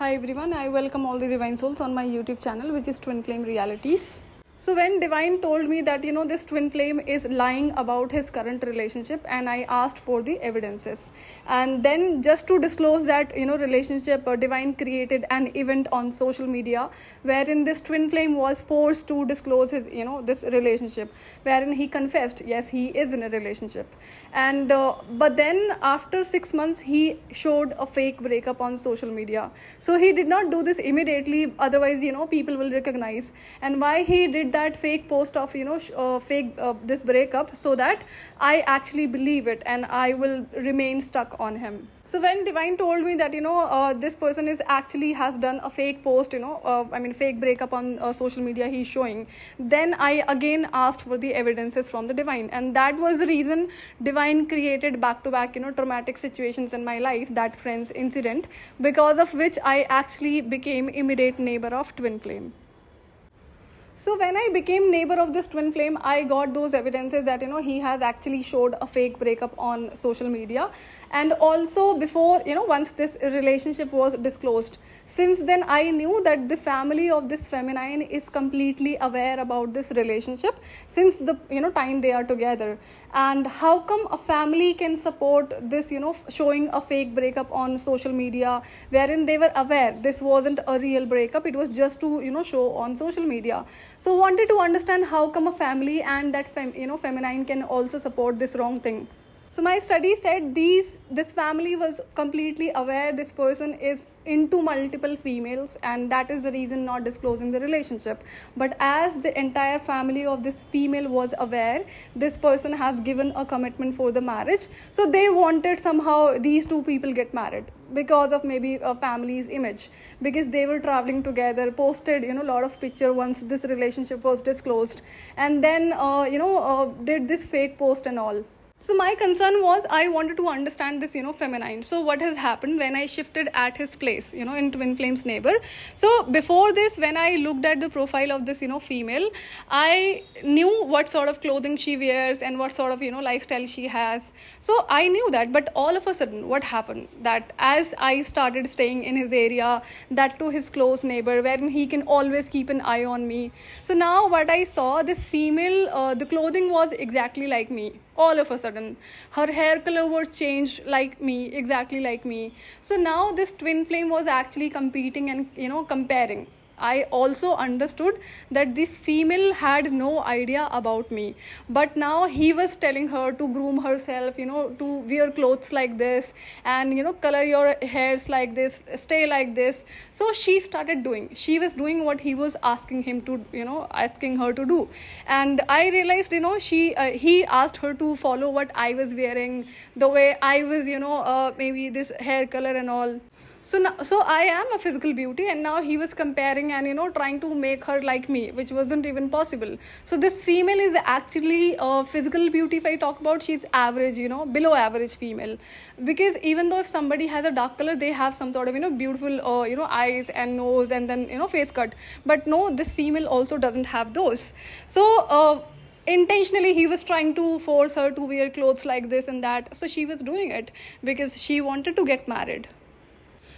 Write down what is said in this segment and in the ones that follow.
Hi everyone, I welcome all the divine souls on my YouTube channel, which is Twin Flame Realities. So when Divine told me that this twin flame is lying about his current relationship, and I asked for the evidences, and then just to disclose that relationship, Divine created an event on social media wherein this twin flame was forced to disclose his this relationship, wherein he confessed yes, he is in a relationship. And but then after 6 months he showed a fake breakup on social media. So he did not do this immediately, otherwise people will recognize. And why he did that fake post of fake this breakup, so that I actually believe it and I will remain stuck on him. So when Divine told me that this person is actually has done a fake post, fake breakup on social media he's showing, then I again asked for the evidences from the Divine. And that was the reason Divine created back to back traumatic situations in my life, that friends incident, because of which I actually became immediate neighbor of twin flame. So when I became neighbor of this twin flame, I got those evidences that he has actually showed a fake breakup on social media. And also before once this relationship was disclosed, since then I knew that the family of this feminine is completely aware about this relationship since the time they are together. And how come a family can support this showing a fake breakup on social media, wherein they were aware this wasn't a real breakup, it was just to show on social media. So wanted to understand how come a family and that feminine can also support this wrong thing. So my study said this family was completely aware this person is into multiple females, and that is the reason not disclosing the relationship. But as the entire family of this female was aware, this person has given a commitment for the marriage. So they wanted somehow these two people get married because of maybe a family's image, because they were traveling together, posted a lot of picture once this relationship was disclosed, and then did this fake post and all. So my concern was I wanted to understand this feminine. So what has happened when I shifted at his place in twin flame's neighbor. So before this, when I looked at the profile of this female, I knew what sort of clothing she wears and what sort of lifestyle she has. So I knew that. But all of a sudden what happened, that as I started staying in his area, that to his close neighbor wherein he can always keep an eye on me. So now what I saw, this female, the clothing was exactly like me. All of a sudden her hair color was changed like me, exactly like me. So now this twin flame was actually competing and comparing. I also understood that this female had no idea about me, but now he was telling her to groom herself, to wear clothes like this, and color your hairs like this, stay like this. So she was doing what he was asking her to do. And I realized he asked her to follow what I was wearing, the way I was maybe this hair color and all. So I am a physical beauty, and now he was comparing and trying to make her like me, which wasn't even possible. So this female is actually a physical beauty. If I talk about, she's average, below average female, because even though if somebody has a dark color, they have some sort of beautiful eyes and nose and then face cut, but no, this female also doesn't have those. So intentionally he was trying to force her to wear clothes like this and that. So she was doing it because she wanted to get married.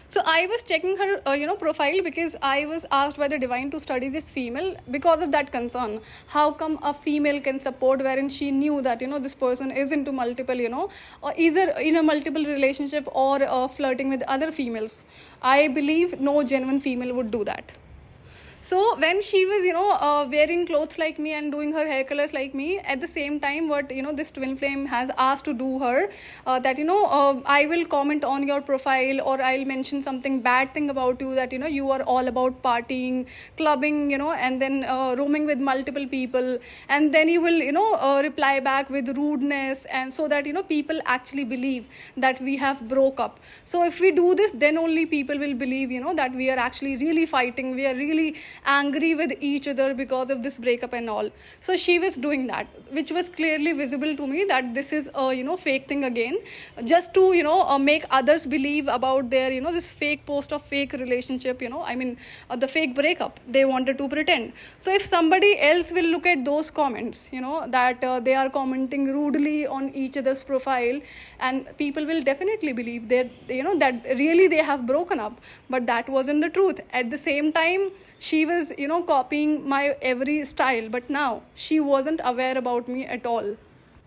So I was checking her profile, because I was asked by the Divine to study this female because of that concern. How come a female can support, wherein she knew that this person is into multiple or either in a multiple relationship or flirting with other females. I believe no genuine female would do that. So when she was wearing clothes like me and doing her hair colors like me, at the same time what this twin flame has asked to do her, that I will comment on your profile, or I'll mention something bad thing about you, that you are all about partying, clubbing, and then roaming with multiple people, and then you will reply back with rudeness, and so that people actually believe that we have broke up. So if we do this, then only people will believe that we are actually really fighting, we are really angry with each other because of this breakup and all. So she was doing that, which was clearly visible to me that this is a fake thing again, just to make others believe about their this fake post of fake relationship, the fake breakup they wanted to pretend. So if somebody else will look at those comments, that they are commenting rudely on each other's profile, and people will definitely believe that that really they have broken up. But that wasn't the truth. At the same time, she was copying my every style, but now she wasn't aware about me at all.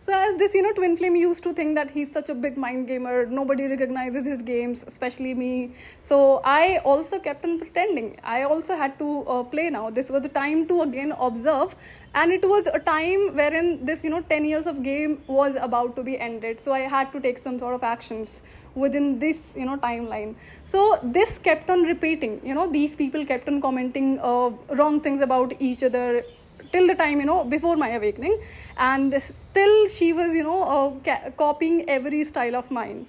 So as this, twin flame used to think that he's such a big mind gamer, nobody recognizes his games, especially me. So I also kept on pretending. I also had to play now. This was the time to again observe, and it was a time wherein this, 10 years of game was about to be ended. So I had to take some sort of actions within this, timeline. So this kept on repeating. These people kept on commenting wrong things about each other till the time before my awakening, and still she was copying every style of mine.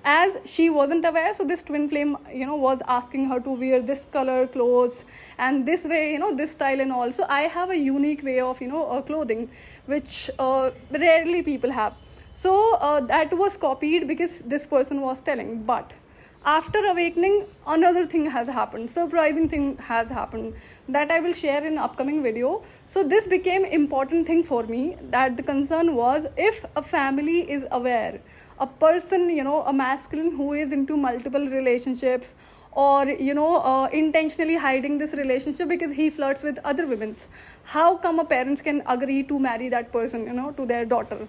As she wasn't aware, so this twin flame was asking her to wear this color clothes and this way, this style and all. So I have a unique way of clothing which rarely people have. So that was copied because this person was telling. But after awakening, another thing has happened, surprising thing has happened, that I will share in upcoming video. So this became important thing for me, that the concern was, if a family is aware, a person, a masculine who is into multiple relationships, or intentionally hiding this relationship because he flirts with other women's, how come a parents can agree to marry that person to their daughter?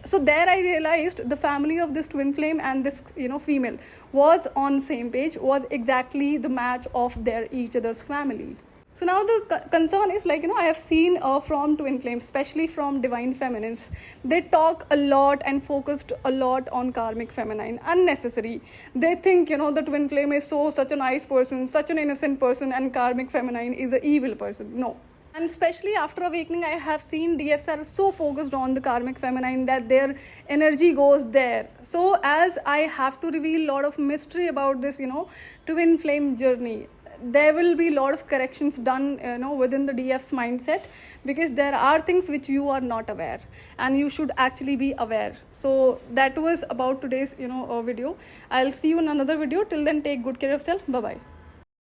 So there I realized the family of this twin flame and this female was on same page, was exactly the match of their each other's family. So now the concern is I have seen from twin flames, especially from divine feminines, they talk a lot and focused a lot on karmic feminine, unnecessary. They think the twin flame is such a nice person, such an innocent person, and karmic feminine is an evil person. No. And especially after awakening, I have seen DFs are so focused on the karmic feminine that their energy goes there. So as I have to reveal a lot of mystery about this twin flame journey, there will be a lot of corrections done within the DF's mindset, because there are things which you are not aware and you should actually be aware. So that was about today's video. I'll see you in another video. Till then, take good care of yourself. Bye bye.